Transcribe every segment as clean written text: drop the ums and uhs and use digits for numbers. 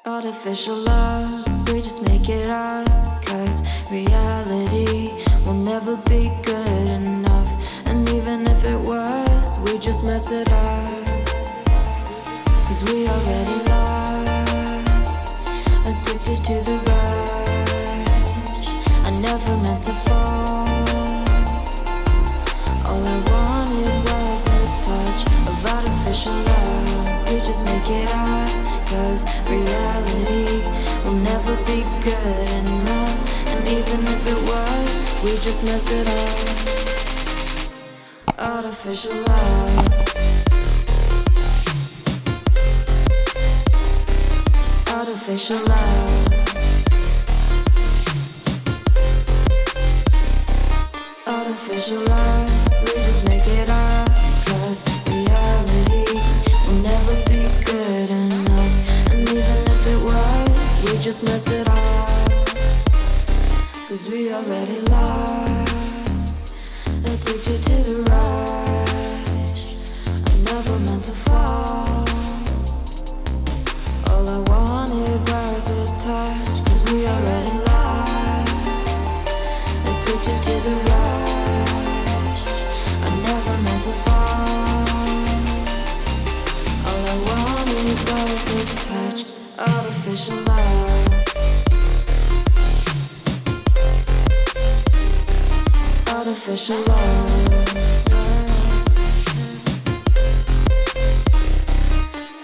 Artificial love, we just make it up. Cause reality will never be good enough. And even if it was, we just mess it up. Cause we already lost, addicted to the rush. I never meant to fall. All I wanted was a touch of artificial love. We just make it up. Cause reality will never be good enough. And even if it was, we just mess it up. Artificial love. Artificial love. Artificial love. We just make it up. Cause reality will never be good enough. And even if it was, we just mess it up. Cause we already lost, addicted to the rush. I never meant to fall. All I wanted was a touch. Cause we already lost, addicted to the rush. I never meant to fall. All I wanted was a touch. Artificial love. Artificial love.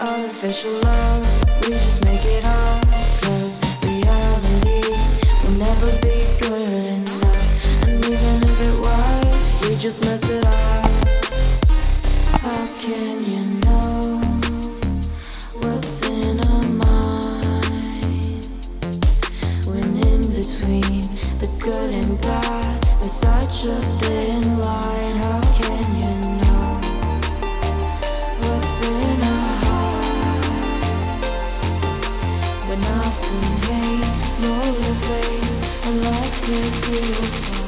Artificial love. We just make it up. Cause reality will never be good enough. And even if it was, we just mess it up. How can you know what's in our mind when in between the good and bad there's such a thin line? How can you know what's in our heart when often hate motivates and love tears you apart?